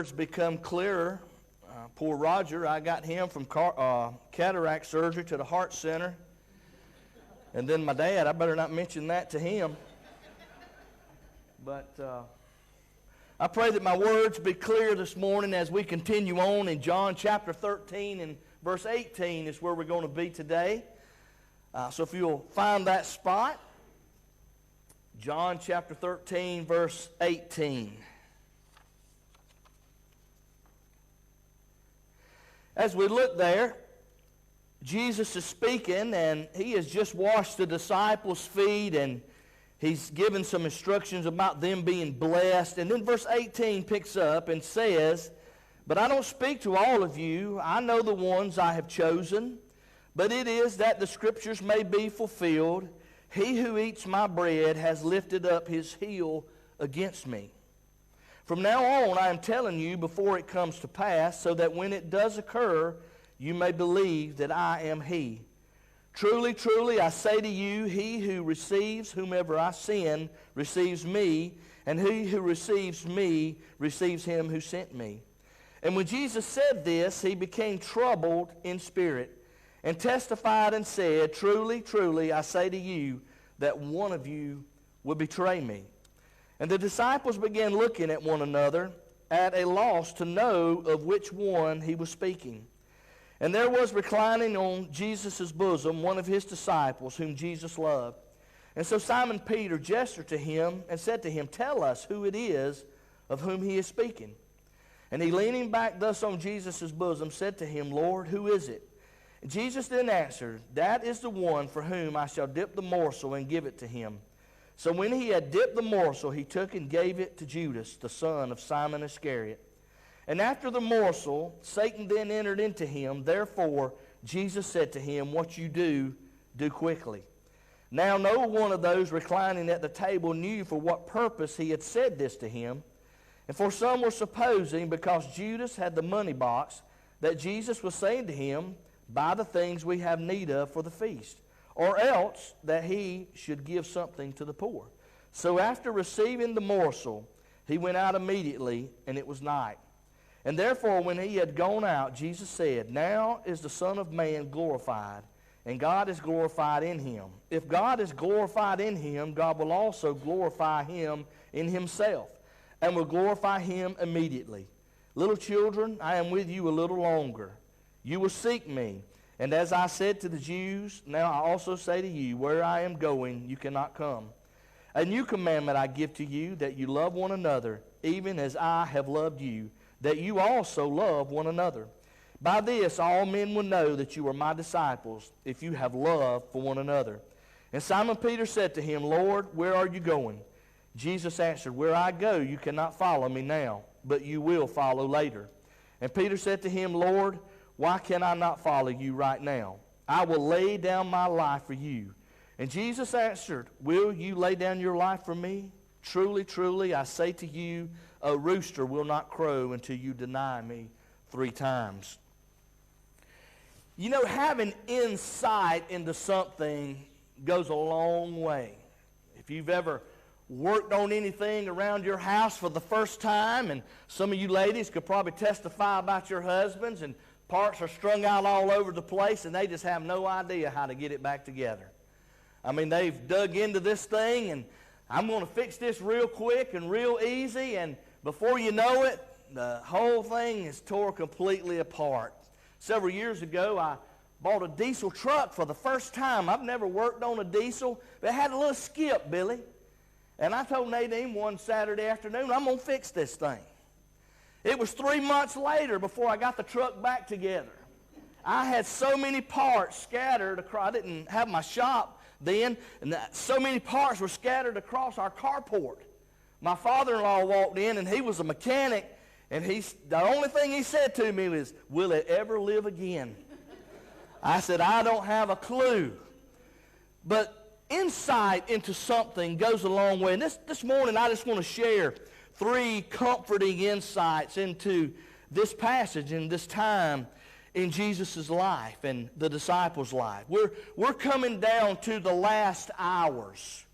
words become clearer. Poor Roger, I got him from cataract surgery to the heart center. And then my dad, I better not mention that to him. But I pray that my words be clear this morning as we continue on in John chapter 13 and verse 18 is where we're going to be today. So if you'll find that spot, John chapter 13 verse 18. As we look there, Jesus is speaking, and he has just washed the disciples' feet, and he's given some instructions about them being blessed. And then verse 18 picks up and says, "But I don't speak to all of you. I know the ones I have chosen. But it is that the Scriptures may be fulfilled. He who eats my bread has lifted up his heel against me. From now on I am telling you before it comes to pass, so that when it does occur, you may believe that I am he. Truly, truly, I say to you, he who receives whomever I send receives me, and he who receives me receives him who sent me." And when Jesus said this, he became troubled in spirit, and testified and said, "Truly, truly, I say to you, that one of you will betray me." And the disciples began looking at one another, at a loss to know of which one he was speaking. And there was reclining on Jesus' bosom one of his disciples, whom Jesus loved. And so Simon Peter gestured to him and said to him, "Tell us who it is of whom he is speaking." And he, leaning back thus on Jesus' bosom, said to him, "Lord, who is it?" And Jesus then answered, "That is the one for whom I shall dip the morsel and give it to him." So when he had dipped the morsel, he took and gave it to Judas, the son of Simon Iscariot. And after the morsel, Satan then entered into him. Therefore Jesus said to him, "What you do, do quickly." Now no one of those reclining at the table knew for what purpose he had said this to him. And for some were supposing, because Judas had the money box, that Jesus was saying to him, "Buy the things we have need of for the feast," or else that he should give something to the poor. So after receiving the morsel, he went out immediately, and it was night. And therefore when he had gone out, Jesus said, "Now is the Son of Man glorified, and God is glorified in him. If God is glorified in him, God will also glorify him in himself, and will glorify him immediately. Little children, I am with you a little longer. You will seek me. And as I said to the Jews, now I also say to you, where I am going, you cannot come. A new commandment I give to you, that you love one another, even as I have loved you, that you also love one another. By this all men will know that you are my disciples, if you have love for one another." And Simon Peter said to him, "Lord, where are you going?" Jesus answered, "Where I go, you cannot follow me now, but you will follow later." And Peter said to him, "Lord, why can I not follow you right now? I will lay down my life for you." And Jesus answered, "Will you lay down your life for me? Truly, truly, I say to you, a rooster will not crow until you deny me 3 times. You know, having insight into something goes a long way. If you've ever worked on anything around your house for the first time, and some of you ladies could probably testify about your husbands, and parts are strung out all over the place, and they just have no idea how to get it back together. I mean, they've dug into this thing, and I'm going to fix this real quick and real easy, and before you know it, the whole thing is tore completely apart. Several years ago, I bought a diesel truck for the first time. I've never worked on a diesel, but it had a little skip, Billy. And I told Nadine one Saturday afternoon, I'm going to fix this thing. It was 3 months later before I got the truck back together. I had so many parts scattered across. I didn't have my shop then, and so many parts were scattered across our carport. My father-in-law walked in, and he was a mechanic, and the only thing he said to me was, "Will it ever live again?" I said, "I don't have a clue." But insight into something goes a long way. And this morning, I just want to share 3 comforting insights into this passage and this time in Jesus' life and the disciples' life. We're coming down to the last hours.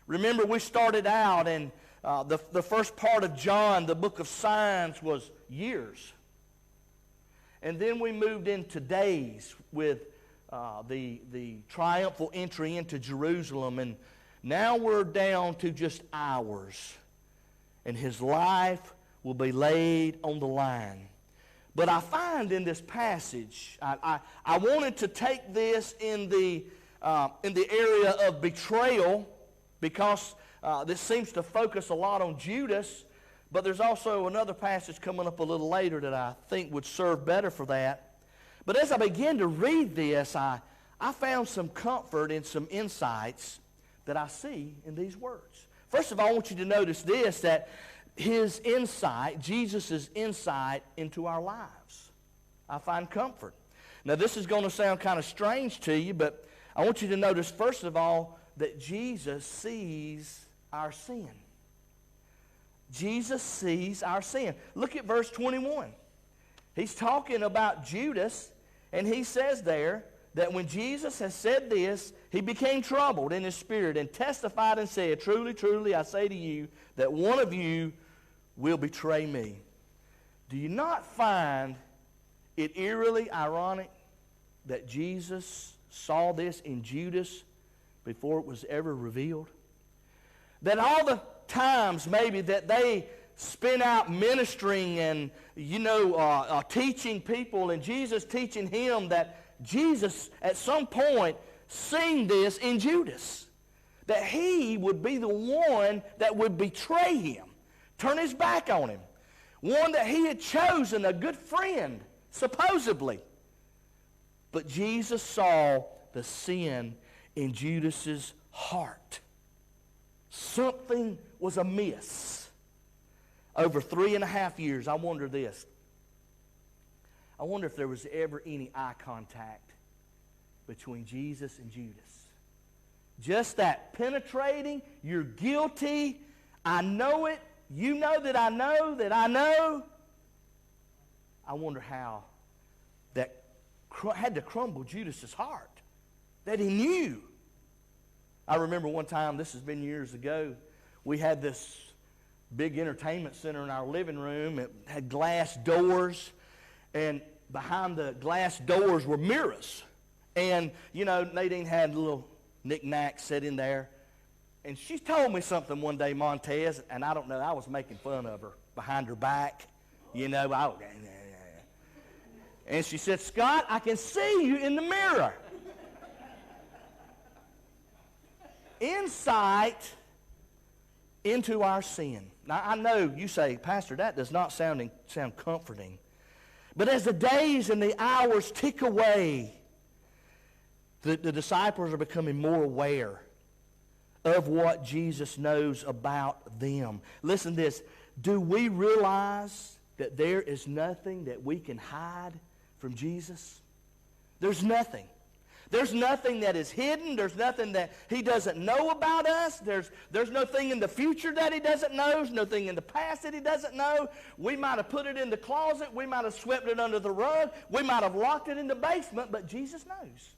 Remember, we started out in The first part of John, the book of signs, was years. And then we moved into days with the triumphal entry into Jerusalem. And now we're down to just hours. And his life will be laid on the line. But I find in this passage, I wanted to take this in the area of betrayal, because this seems to focus a lot on Judas. But there's also another passage coming up a little later that I think would serve better for that. But as I began to read this, I found some comfort and some insights that I see in these words. First of all, I want you to notice this, that his insight, Jesus' insight into our lives. I find comfort. Now, this is going to sound kind of strange to you, but I want you to notice, first of all, that Jesus sees our sin. Jesus sees our sin. Look at verse 21. He's talking about Judas, and he says there that when Jesus has said this, he became troubled in his spirit and testified and said, "Truly, truly, I say to you that one of you will betray me." Do you not find it eerily ironic that Jesus saw this in Judas before it was ever revealed? That all the times maybe that they spent out ministering and, teaching people, and Jesus teaching him, that Jesus at some point seen this in Judas, that he would be the one that would betray him, turn his back on him, one that he had chosen, a good friend, supposedly. But Jesus saw the sin in Judas's heart. Something was amiss. Over 3.5 years, I wonder this. I wonder if there was ever any eye contact between Jesus and Judas. Just that penetrating, you're guilty, I know it, you know that I know that I know. I wonder how that had to crumble Judas's heart, that he knew. I remember one time, this has been years ago, we had this big entertainment center in our living room. It had glass doors, and behind the glass doors were mirrors. And, Nadine had a little knick-knack set in there. And she told me something one day, Montez, and I don't know, I was making fun of her behind her back. And she said, "Scott, I can see you in the mirror." Insight into our sin. Now, I know you say, "Pastor, that does not sound comforting." But as the days and the hours tick away, the disciples are becoming more aware of what Jesus knows about them. Listen to this. Do we realize that there is nothing that we can hide from Jesus? There's nothing. There's nothing that is hidden. There's nothing that he doesn't know about us. There's nothing in the future that he doesn't know. There's nothing in the past that he doesn't know. We might have put it in the closet. We might have swept it under the rug. We might have locked it in the basement, but Jesus knows.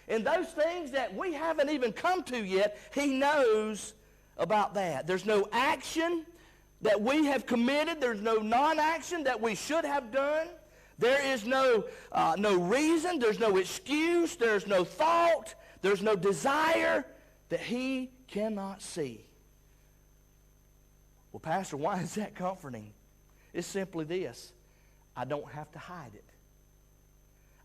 And those things that we haven't even come to yet, he knows about that. There's no action that we have committed. There's no non-action that we should have done. There is no reason, there's no excuse, there's no thought, there's no desire that he cannot see. Well, Pastor, why is that comforting? It's simply this: I don't have to hide it.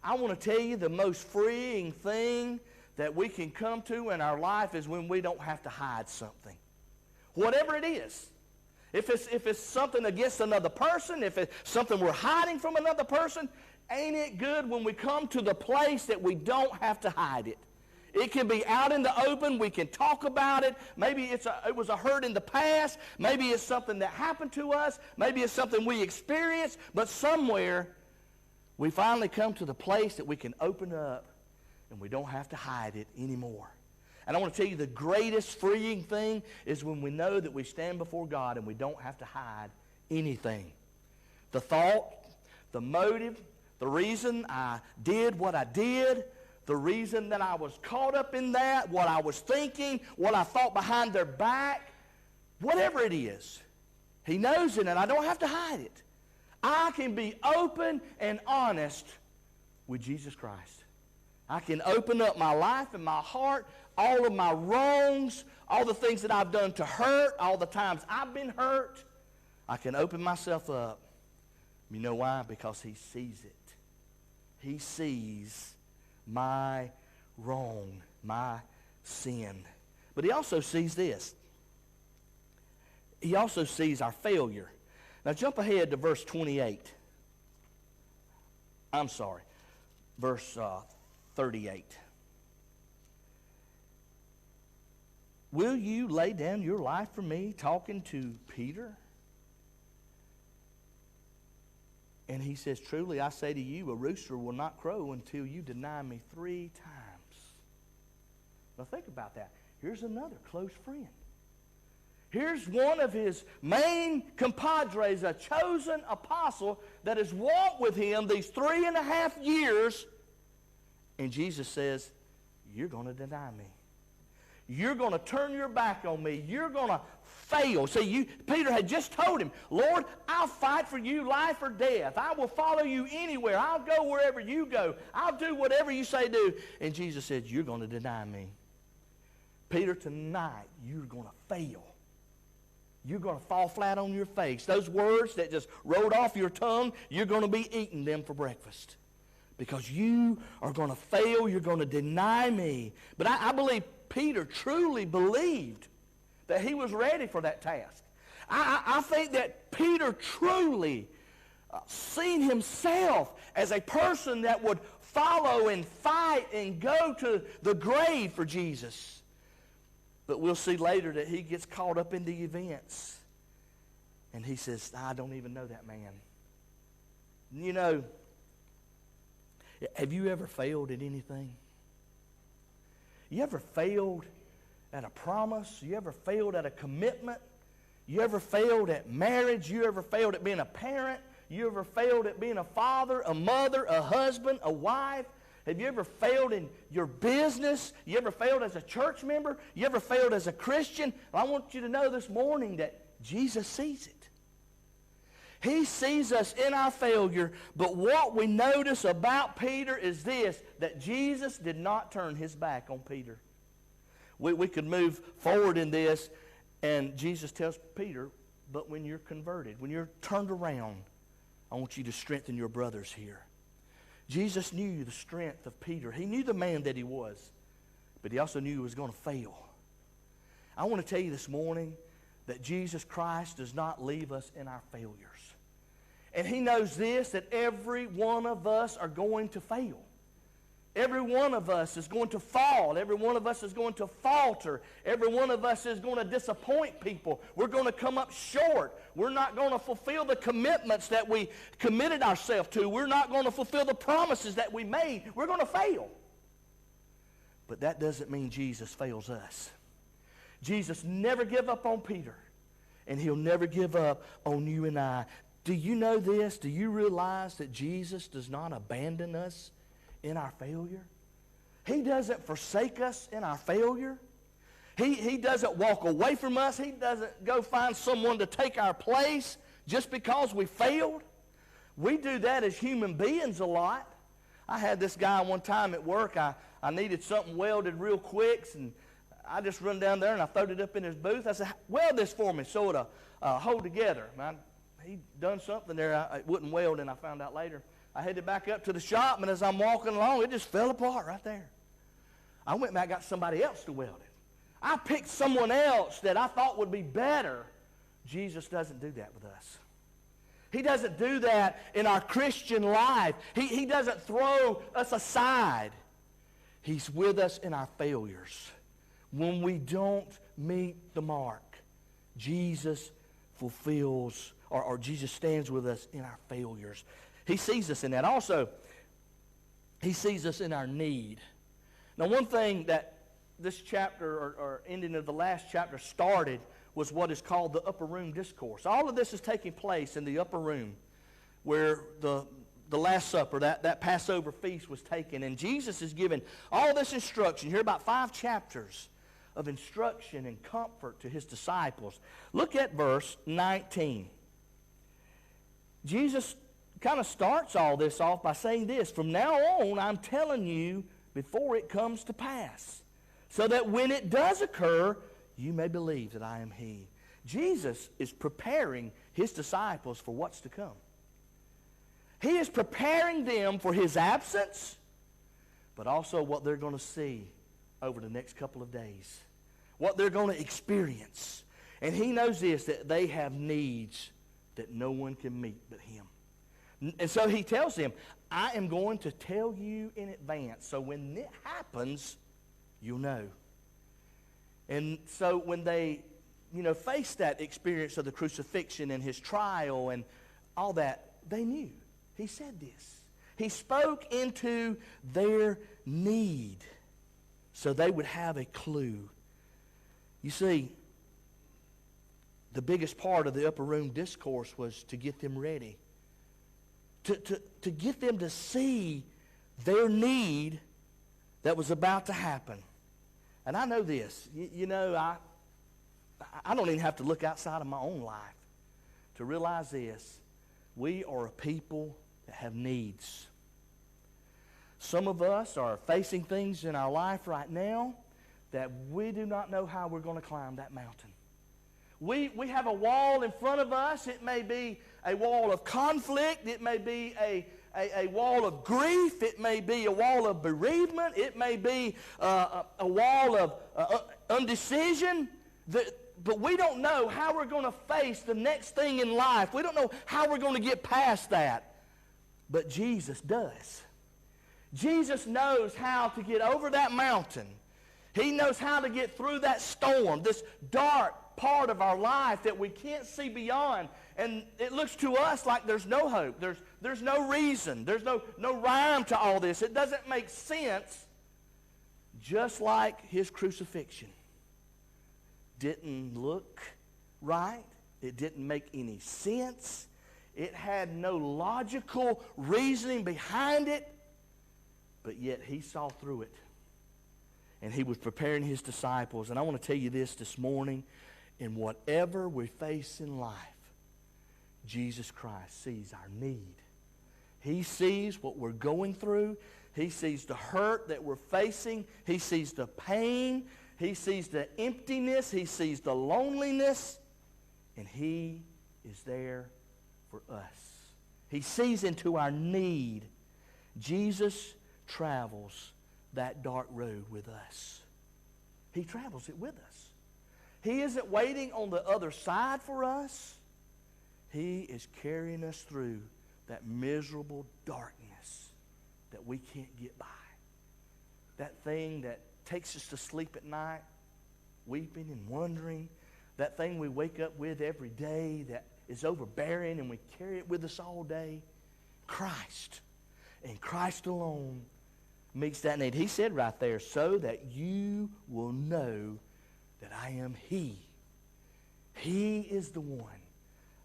I want to tell you, the most freeing thing that we can come to in our life is when we don't have to hide something. Whatever it is. If it's something against another person, if it's something we're hiding from another person, ain't it good when we come to the place that we don't have to hide it? It can be out in the open. We can talk about it. Maybe it was a hurt in the past. Maybe it's something that happened to us. Maybe it's something we experienced. But somewhere we finally come to the place that we can open up and we don't have to hide it anymore. And I want to tell you, the greatest freeing thing is when we know that we stand before God and we don't have to hide anything. The thought, the motive, the reason I did what I did, the reason that I was caught up in that, what I was thinking, what I thought behind their back, whatever it is, He knows it, and I don't have to hide it. I can be open and honest with Jesus Christ. I can open up my life and my heart, all of my wrongs, all the things that I've done to hurt, all the times I've been hurt. I can open myself up. You know why? Because He sees it. He sees my wrong, my sin. But He also sees this. He also sees our failure. Now jump ahead to verse 28. I'm sorry, verse 38. Will you lay down your life for me? Talking to Peter. And he says, truly I say to you, a rooster will not crow until you deny me 3 times. Now think about that. Here's another close friend. Here's one of His main compadres, a chosen apostle that has walked with Him these 3.5 years. And Jesus says, you're going to deny me. You're going to turn your back on me. You're going to fail. See, Peter had just told him, Lord, I'll fight for you life or death. I will follow you anywhere. I'll go wherever you go. I'll do whatever you say do. And Jesus said, you're going to deny me. Peter, tonight you're going to fail. You're going to fall flat on your face. Those words that just rolled off your tongue, you're going to be eating them for breakfast. Because you are going to fail. You're going to deny me. But I believe Peter truly believed that he was ready for that task. I think that Peter truly seen himself as a person that would follow and fight and go to the grave for Jesus. But we'll see later that he gets caught up in the events. And he says, I don't even know that man. You know, have you ever failed at anything? You ever failed at a promise? You ever failed at a commitment? You ever failed at marriage? You ever failed at being a parent? You ever failed at being a father, a mother, a husband, a wife? Have you ever failed in your business? You ever failed as a church member? You ever failed as a Christian? Well, I want you to know this morning that Jesus sees it. He sees us in our failure, but what we notice about Peter is this, that Jesus did not turn his back on Peter. We could move forward in this, and Jesus tells Peter, but when you're converted, when you're turned around, I want you to strengthen your brothers here. Jesus knew the strength of Peter. He knew the man that he was, but he also knew he was going to fail. I want to tell you this morning that Jesus Christ does not leave us in our failures. And he knows this, that every one of us are going to fail. Every one of us is going to fall. Every one of us is going to falter. Every one of us is going to disappoint people. We're going to come up short. We're not going to fulfill the commitments that we committed ourselves to. We're not going to fulfill the promises that we made. We're going to fail. But that doesn't mean Jesus fails us. Jesus never gave up on Peter, and he'll never give up on you and I. Do you know this? Do you realize that Jesus does not abandon us in our failure? He doesn't forsake us in our failure. He doesn't walk away from us. He doesn't go find someone to take our place just because we failed. We do that as human beings a lot. I had this guy one time at work. I needed something welded real quick, and I just run down there and I throwed it up in his booth. I said, weld this for me so it'll hold together. He'd done something there. It wouldn't weld, and I found out later. I headed back up to the shop, and as I'm walking along, it just fell apart right there. I went back and got somebody else to weld it. I picked someone else that I thought would be better. Jesus doesn't do that with us. He doesn't do that in our Christian life. He doesn't throw us aside. He's with us in our failures. When we don't meet the mark, Jesus fulfills, or Jesus stands with us in our failures. He sees us in that. Also, he sees us in our need. Now, one thing that this chapter, or ending of the last chapter, started was what is called the upper room discourse. All of this is taking place in the upper room where the Last Supper, that Passover feast was taken. And Jesus is given all this instruction. Here about 5 chapters of instruction and comfort to his disciples. Look at verse 19. Jesus kind of starts all this off by saying this, "From now on, I'm telling you before it comes to pass, so that when it does occur, you may believe that I am he." Jesus is preparing his disciples for what's to come. He is preparing them for his absence, but also what they're going to see over the next couple of days, what they're going to experience. And he knows this, that they have needs that no one can meet but him. And so he tells them, I am going to tell you in advance, so when it happens, you'll know. And so when they, faced that experience of the crucifixion and his trial and all that, they knew. He said this. He spoke into their need so they would have a clue. You see, the biggest part of the upper room discourse was to get them ready. To get them to see their need that was about to happen. And I know this. I don't even have to look outside of my own life to realize this. We are a people that have needs. Some of us are facing things in our life right now that we do not know how we're going to climb that mountain. We have a wall in front of us. It may be a wall of conflict. It may be a wall of grief. It may be a wall of bereavement. It may be a wall of undecision. But we don't know how we're going to face the next thing in life. We don't know how we're going to get past that. But Jesus does. Jesus knows how to get over that mountain. He knows how to get through that storm, this dark part of our life that we can't see beyond. And it looks to us like there's no hope. There's no reason. There's no rhyme to all this. It doesn't make sense. Just like his crucifixion didn't look right. It didn't make any sense. It had no logical reasoning behind it. But yet he saw through it. And he was preparing his disciples. And I want to tell you this morning. In whatever we face in life, Jesus Christ sees our need. He sees what we're going through. He sees the hurt that we're facing. He sees the pain. He sees the emptiness. He sees the loneliness. And he is there for us. He sees into our need. Jesus travels that dark road with us. He travels it with us. He isn't waiting on the other side for us. He is carrying us through that miserable darkness that we can't get by. That thing that takes us to sleep at night, weeping and wondering. That thing we wake up with every day that is overbearing and we carry it with us all day. Christ, and Christ alone, meets that need. He said right there, so that you will know that I am he. He is the one,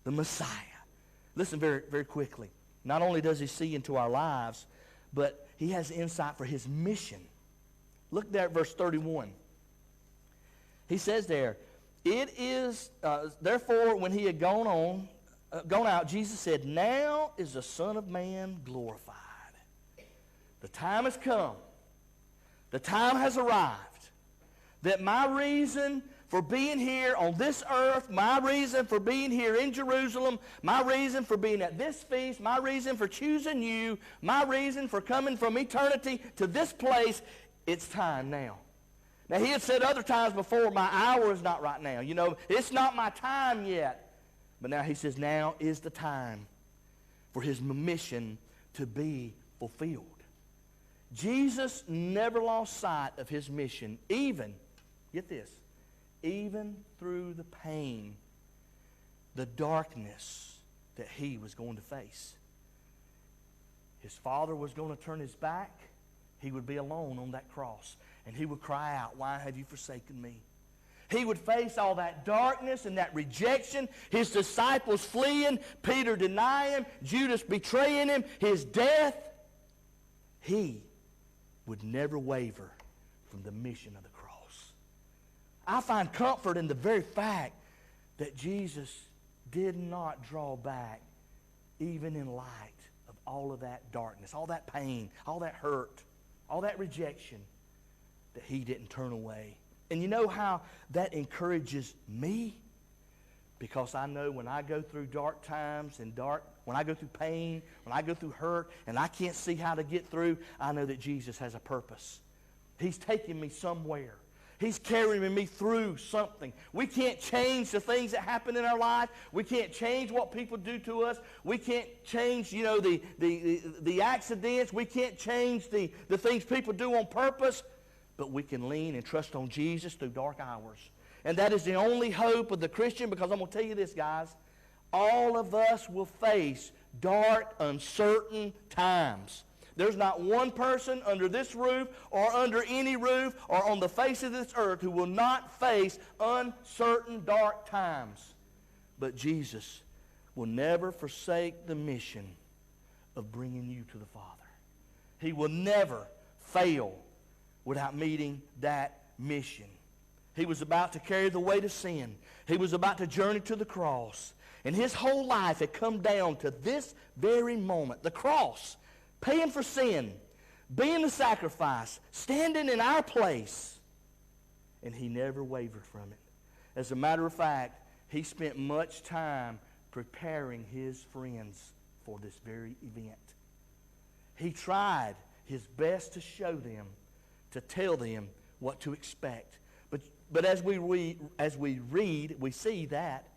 the Messiah. Listen very, very quickly. Not only does he see into our lives, but he has insight for his mission. Look there at verse 31. He says there, it is, therefore, when he had gone out, Jesus said, now is the Son of Man glorified. The time has come. The time has arrived that my reason for being here on this earth, my reason for being here in Jerusalem, my reason for being at this feast, my reason for choosing you, my reason for coming from eternity to this place, it's time now. Now, he had said other times before, my hour is not right now. It's not my time yet. But now he says, now is the time for his mission to be fulfilled. Jesus never lost sight of his mission, even, get this, even through the pain, the darkness that he was going to face. His Father was going to turn his back. He would be alone on that cross. And he would cry out, why have you forsaken me? He would face all that darkness and that rejection, his disciples fleeing, Peter denying him, Judas betraying him, his death. He would never waver from the mission of the cross. I find comfort in the very fact that Jesus did not draw back even in light of all of that darkness, all that pain, all that hurt, all that rejection, that he didn't turn away. And you know how that encourages me? Because I know when I go through dark times and when I go through pain, when I go through hurt, and I can't see how to get through, I know that Jesus has a purpose. He's taking me somewhere. He's carrying me through something. We can't change the things that happen in our life. We can't change what people do to us. We can't change, the accidents. We can't change the things people do on purpose. But we can lean and trust on Jesus through dark hours. And that is the only hope of the Christian, because I'm going to tell you this, guys. All of us will face dark, uncertain times. There's not one person under this roof or under any roof or on the face of this earth who will not face uncertain, dark times. But Jesus will never forsake the mission of bringing you to the Father. He will never fail without meeting that mission. He was about to carry the weight of sin. He was about to journey to the cross. And his whole life had come down to this very moment, the cross, paying for sin, being the sacrifice, standing in our place. And he never wavered from it. As a matter of fact, he spent much time preparing his friends for this very event. He tried his best to show them, to tell them what to expect. But as we read, we see that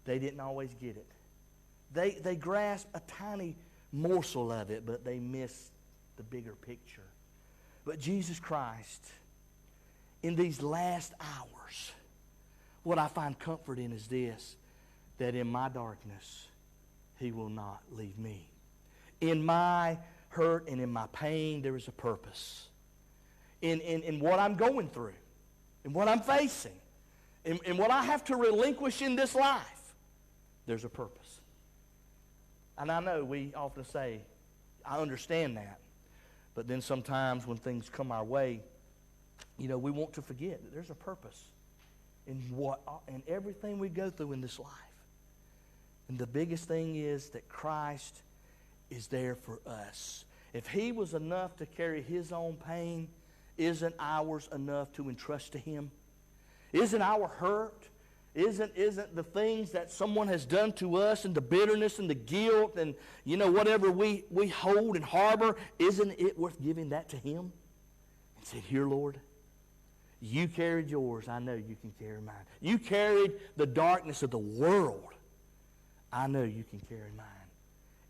they didn't always get it. They grasped a tiny morsel of it, but they missed the bigger picture. But Jesus Christ, in these last hours, what I find comfort in is this, that in my darkness, he will not leave me. In my hurt and in my pain, there is a purpose. In what I'm going through, in what I'm facing, in what I have to relinquish in this life, there's a purpose. And I know we often say, I understand that. But then sometimes when things come our way, we want to forget that there's a purpose in everything we go through in this life. And the biggest thing is that Christ is there for us. If he was enough to carry his own pain, isn't ours enough to entrust to him? Isn't our hurt, isn't the things that someone has done to us, and the bitterness and the guilt and whatever we hold and harbor, isn't it worth giving that to him? And said, here, Lord, you carried yours. I know you can carry mine. You carried the darkness of the world. I know you can carry mine.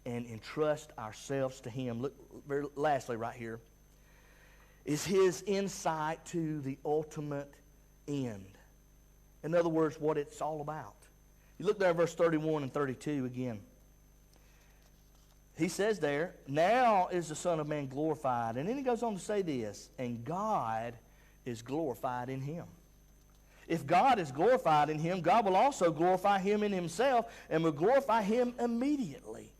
And entrust ourselves to him. Look, very lastly right here, is his insight to the ultimate end. In other words, what it's all about. You look there at verse 31 and 32 again. He says there, now is the Son of Man glorified. And then he goes on to say this, and God is glorified in him. If God is glorified in him, God will also glorify him in himself and will glorify him immediately.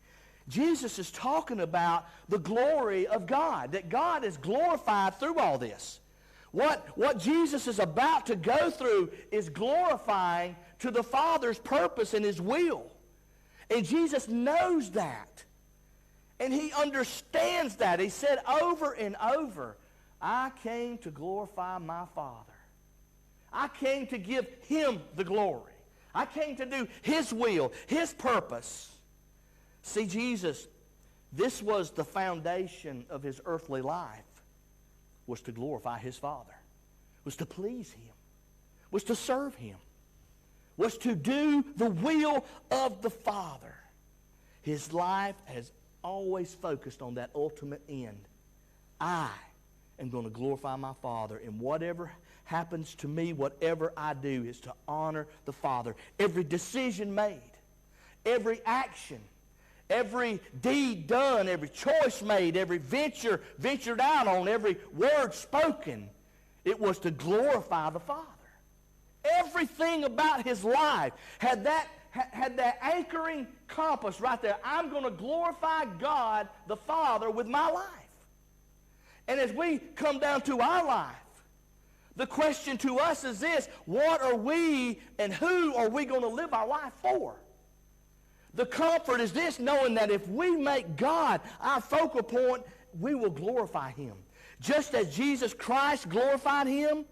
Jesus is talking about the glory of God, that God is glorified through all this. What Jesus is about to go through is glorifying to the Father's purpose and his will. And Jesus knows that. And he understands that. He said over and over, I came to glorify my Father. I came to give him the glory. I came to do his will, his purpose. See, Jesus, this was the foundation of his earthly life, was to glorify his Father, was to please him, was to serve him, was to do the will of the Father. His life has always focused on that ultimate end. I am going to glorify my Father, and whatever happens to me, whatever I do, is to honor the Father. Every decision made, every action, every deed done, every choice made, every venture ventured out on, every word spoken, it was to glorify the Father. Everything about his life had that anchoring compass right there. I'm going to glorify God the Father with my life. And as we come down to our life, The question to us is this: what are we and who are we going to live our life for? The comfort is this, knowing that if we make God our focal point, we will glorify Him. Just as Jesus Christ glorified Him,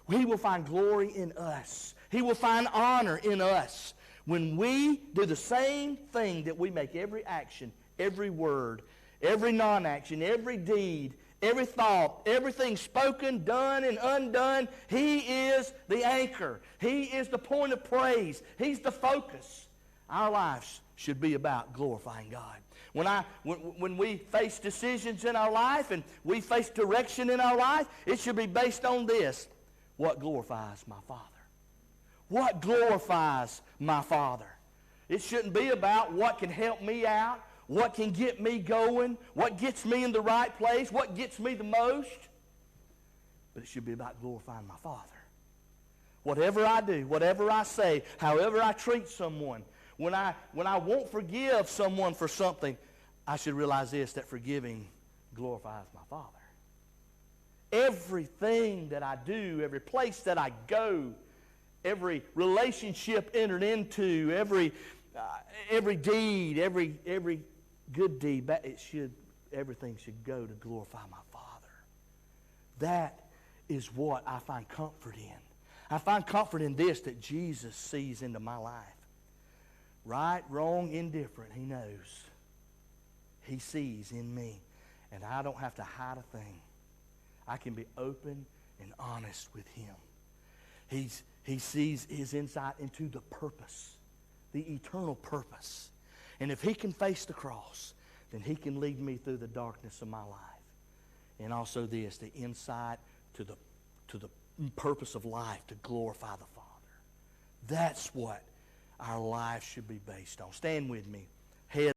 He will find glory in us. He will find honor in us when we do the same thing that we make every action, every word, every non-action, every deed, every thought, everything spoken, done, and undone. He is the anchor. He is the point of praise. He's the focus. Our lives should be about glorifying God. When we face decisions in our life and we face direction in our life, it should be based on this: what glorifies my Father? What glorifies my Father? It shouldn't be about what can help me out, what can get me going, what gets me in the right place, what gets me the most. But it should be about glorifying my Father. Whatever I do, whatever I say, however I treat someone, when I won't forgive someone for something, I should realize this: that forgiving glorifies my Father. Everything that I do, every place that I go, every relationship entered into, every deed, every good deed, everything should go to glorify my Father. That is what I find comfort in. I find comfort in this, that Jesus sees into my life. Right, wrong, indifferent, He knows. He sees in me, and I don't have to hide a thing. I can be open and honest with Him. He sees His insight into the purpose, the eternal purpose. And if He can face the cross, then He can lead me through the darkness of my life. And also this, the insight to the purpose of life, to glorify the Father. That's what our life should be based on. Stand with me. Head